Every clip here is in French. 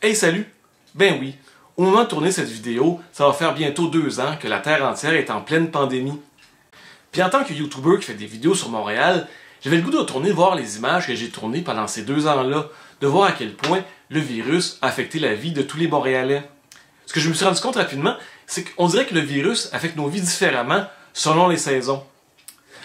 Hey salut! Ben oui, au moment de tourner cette vidéo, ça va faire bientôt 2 ans que la Terre entière est en pleine pandémie. Puis en tant que YouTuber qui fait des vidéos sur Montréal, j'avais le goût de retourner voir les images que j'ai tournées pendant ces 2 ans-là, de voir à quel point le virus a affecté la vie de tous les Montréalais. Ce que je me suis rendu compte rapidement, c'est qu'on dirait que le virus affecte nos vies différemment selon les saisons.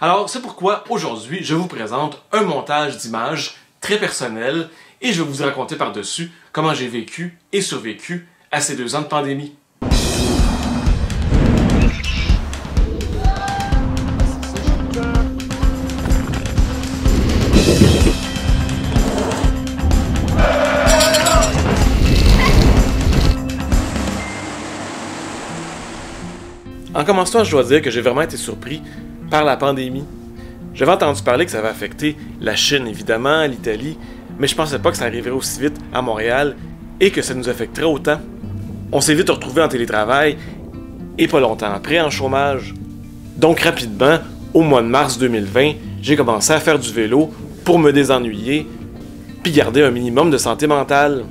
Alors c'est pourquoi aujourd'hui je vous présente un montage d'images très personnel et je vais vous raconter par-dessus comment j'ai vécu et survécu à ces 2 ans de pandémie. En commençant, je dois dire que j'ai vraiment été surpris par la pandémie. J'avais entendu parler que ça avait affecté la Chine, évidemment, l'Italie, mais je pensais pas que ça arriverait aussi vite à Montréal et que ça nous affecterait autant. On s'est vite retrouvés en télétravail et pas longtemps après en chômage. Donc rapidement, au mois de mars 2020, j'ai commencé à faire du vélo pour me désennuyer puis garder un minimum de santé mentale.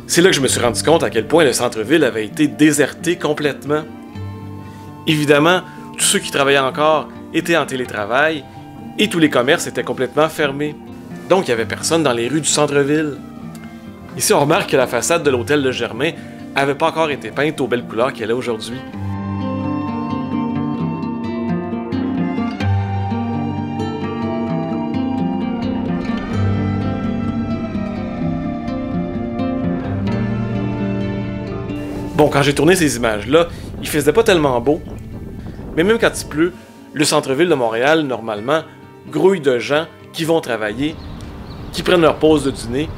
C'est là que je me suis rendu compte à quel point le centre-ville avait été déserté complètement. Évidemment, tous ceux qui travaillaient encore étaient en télétravail et tous les commerces étaient complètement fermés. Donc, il n'y avait personne dans les rues du centre-ville. Ici, on remarque que la façade de l'hôtel de Germain n'avait pas encore été peinte aux belles couleurs qu'elle a aujourd'hui. Bon, quand j'ai tourné ces images-là, il faisait pas tellement beau. Mais même quand il pleut, le centre-ville de Montréal, normalement, grouille de gens qui vont travailler, qui prennent leur pause de dîner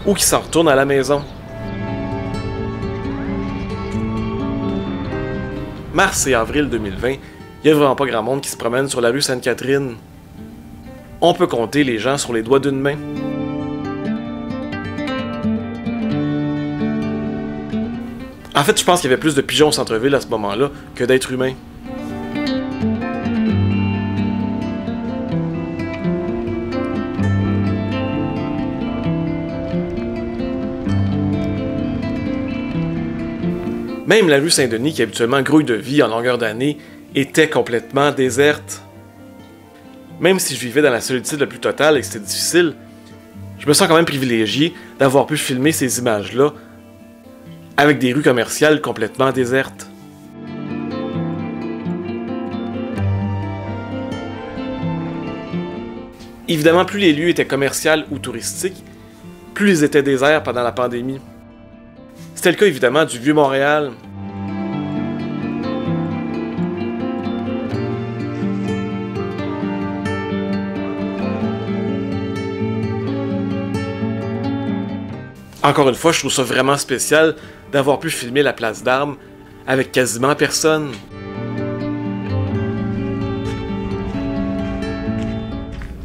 ou qui s'en retournent à la maison. Mars et avril 2020, il n'y a vraiment pas grand monde qui se promène sur la rue Sainte-Catherine. On peut compter les gens sur les doigts d'une main. En fait, je pense qu'il y avait plus de pigeons au centre-ville à ce moment-là que d'êtres humains. Même la rue Saint-Denis, qui habituellement grouille de vie en longueur d'année, était complètement déserte. Même si je vivais dans la solitude la plus totale et que c'était difficile, je me sens quand même privilégié d'avoir pu filmer ces images-là avec des rues commerciales complètement désertes. Évidemment, plus les lieux étaient commerciaux ou touristiques, plus ils étaient déserts pendant la pandémie. C'était le cas évidemment du Vieux-Montréal. Encore une fois, je trouve ça vraiment spécial d'avoir pu filmer la place d'Armes avec quasiment personne.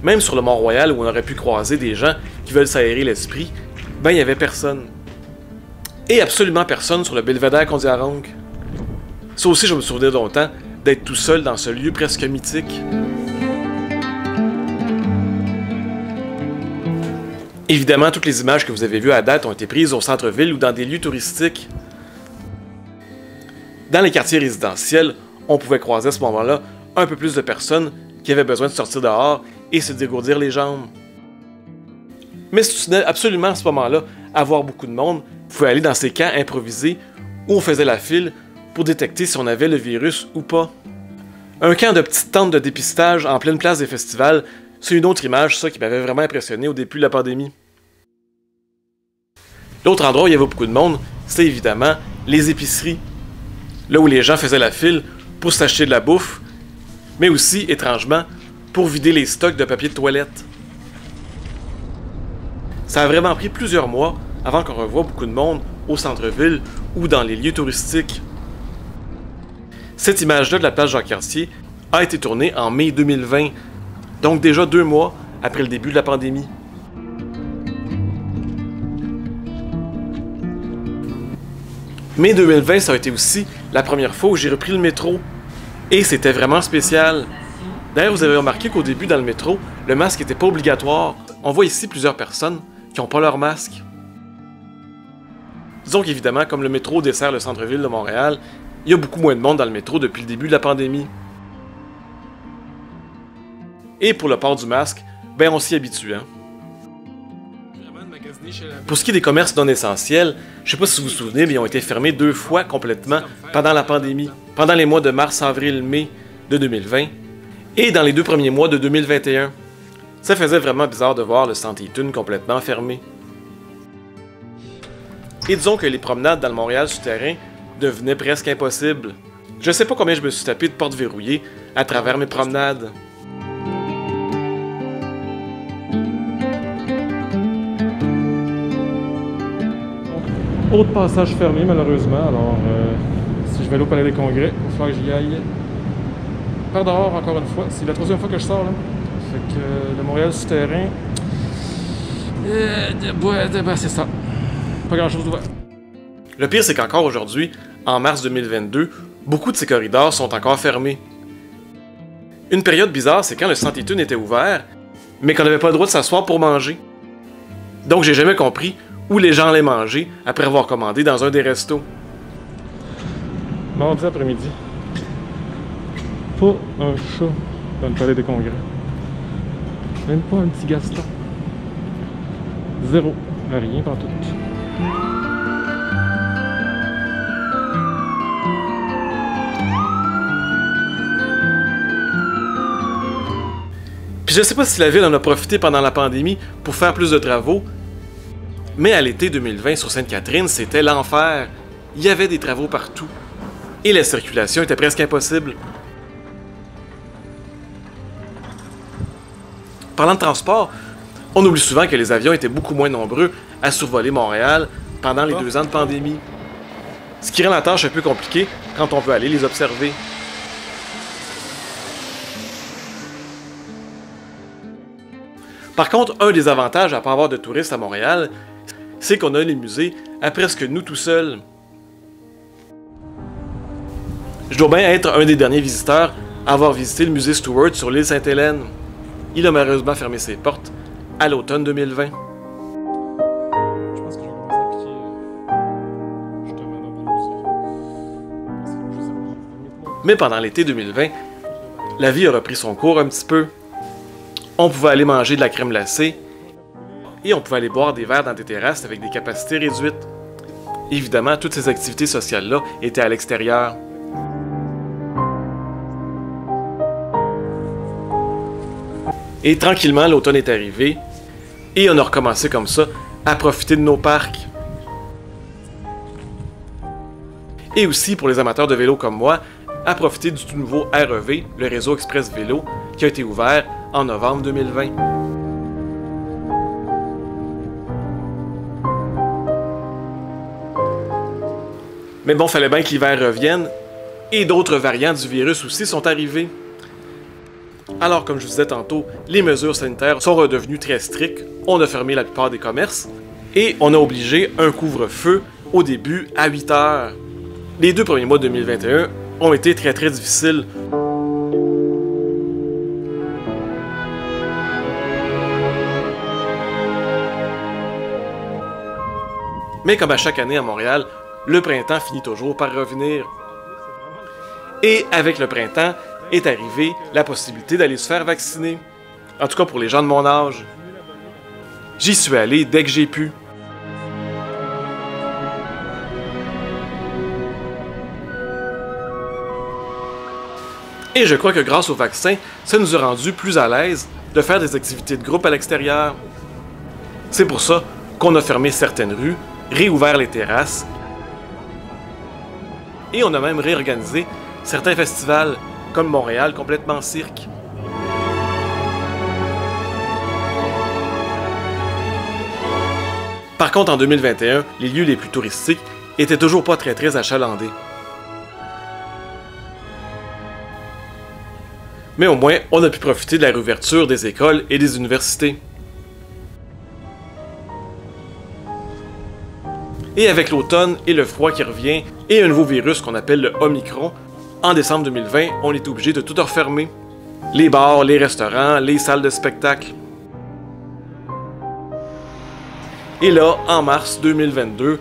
Même sur le Mont-Royal où on aurait pu croiser des gens qui veulent s'aérer l'esprit, ben il n'y avait personne. Et absolument personne sur le belvédère Kondiaronk. Ça aussi, je me souvenais longtemps d'être tout seul dans ce lieu presque mythique. Évidemment, toutes les images que vous avez vues à date ont été prises au centre-ville ou dans des lieux touristiques. Dans les quartiers résidentiels, on pouvait croiser à ce moment-là un peu plus de personnes qui avaient besoin de sortir dehors et se dégourdir les jambes. Mais si tu tenais absolument à ce moment-là à voir beaucoup de monde, vous pouvez aller dans ces camps improvisés où on faisait la file pour détecter si on avait le virus ou pas. Un camp de petites tentes de dépistage en pleine place des festivals, c'est une autre image, ça, qui m'avait vraiment impressionné au début de la pandémie. L'autre endroit où il y avait beaucoup de monde, c'était évidemment les épiceries. Là où les gens faisaient la file pour s'acheter de la bouffe, mais aussi, étrangement, pour vider les stocks de papier de toilette. Ça a vraiment pris plusieurs mois avant qu'on revoie beaucoup de monde au centre-ville ou dans les lieux touristiques. Cette image-là de la place Jacques-Cartier a été tournée en mai 2020, donc déjà 2 mois après le début de la pandémie. Mai 2020, ça a été aussi la première fois où j'ai repris le métro. Et c'était vraiment spécial. D'ailleurs, vous avez remarqué qu'au début, dans le métro, le masque n'était pas obligatoire. On voit ici plusieurs personnes qui n'ont pas leur masque. Disons qu'évidemment, comme le métro dessert le centre-ville de Montréal, il y a beaucoup moins de monde dans le métro depuis le début de la pandémie. Et pour le port du masque, ben on s'y habitue, hein. Pour ce qui est des commerces non essentiels, je sais pas si vous vous souvenez, mais ils ont été fermés 2 fois complètement pendant la pandémie, pendant les mois de mars, avril, mai de 2020 et dans les 2 premiers mois de 2021. Ça faisait vraiment bizarre de voir le Centre Eaton complètement fermé. Et disons que les promenades dans le Montréal souterrain devenaient presque impossibles. Je sais pas combien je me suis tapé de portes verrouillées à travers mes promenades. Autre passage fermé malheureusement, alors si je vais aller au Palais des Congrès, il va falloir que j'y aille par dehors encore une fois. C'est la 3e fois que je sors là. Fait que le Montréal souterrain, c'est ça. Pas grand chose d'ouvert. Le pire c'est qu'encore aujourd'hui, en mars 2022, beaucoup de ces corridors sont encore fermés. Une période bizarre, c'est quand le Centre Eaton était ouvert, mais qu'on n'avait pas le droit de s'asseoir pour manger. Donc j'ai jamais compris où les gens allaient manger après avoir commandé dans un des restos. Mardi après-midi. Pas un chat dans le Palais des Congrès. Même pas un petit Gaston. Zéro. Rien pantoute. Puis je sais pas si la ville en a profité pendant la pandémie pour faire plus de travaux, mais à l'été 2020 sur Sainte-Catherine, c'était l'enfer. Il y avait des travaux partout. Et la circulation était presque impossible. Parlant de transport, on oublie souvent que les avions étaient beaucoup moins nombreux à survoler Montréal pendant les 2 ans de pandémie. Ce qui rend la tâche un peu compliquée quand on veut aller les observer. Par contre, un des avantages à ne pas avoir de touristes à Montréal, c'est qu'on a les musées à presque nous tout seuls. Je dois bien être un des derniers visiteurs à avoir visité le musée Stewart sur l'île Sainte-Hélène. Il a malheureusement fermé ses portes à l'automne 2020. Je pense que je vais commencer à piquer justement dans le musée. Mais pendant l'été 2020, la vie a repris son cours un petit peu. On pouvait aller manger de la crème glacée et on pouvait aller boire des verres dans des terrasses avec des capacités réduites. Évidemment, toutes ces activités sociales-là étaient à l'extérieur. Et tranquillement, l'automne est arrivé et on a recommencé comme ça à profiter de nos parcs. Et aussi, pour les amateurs de vélo comme moi, à profiter du tout nouveau REV, le réseau Express Vélo, qui a été ouvert en novembre 2020. Mais bon, fallait bien que l'hiver revienne, et d'autres variants du virus aussi sont arrivés. Alors, comme je vous disais tantôt, les mesures sanitaires sont redevenues très strictes, on a fermé la plupart des commerces, et on a obligé un couvre-feu au début à 8 heures. Les 2 premiers mois de 2021 ont été très difficiles. Mais comme à chaque année à Montréal, le printemps finit toujours par revenir. Et avec le printemps est arrivée la possibilité d'aller se faire vacciner. En tout cas pour les gens de mon âge. J'y suis allé dès que j'ai pu. Et je crois que grâce au vaccin, ça nous a rendu plus à l'aise de faire des activités de groupe à l'extérieur. C'est pour ça qu'on a fermé certaines rues, réouvert les terrasses, et on a même réorganisé certains festivals, comme Montréal complètement cirque. Par contre, en 2021, les lieux les plus touristiques étaient toujours pas très achalandés. Mais au moins, on a pu profiter de la réouverture des écoles et des universités. Et avec l'automne et le froid qui revient, et un nouveau virus qu'on appelle le Omicron, en décembre 2020, on est obligé de tout refermer. Les bars, les restaurants, les salles de spectacle. Et là, en mars 2022,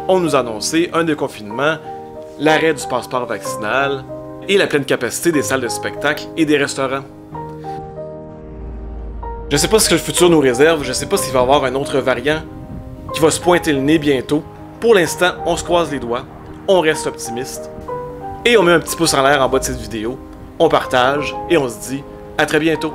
on nous a annoncé un déconfinement, l'arrêt du passeport vaccinal et la pleine capacité des salles de spectacle et des restaurants. Je sais pas ce que le futur nous réserve, je sais pas s'il va y avoir un autre variant qui va se pointer le nez bientôt. Pour l'instant, on se croise les doigts, on reste optimiste et on met un petit pouce en l'air en bas de cette vidéo, on partage et on se dit à très bientôt.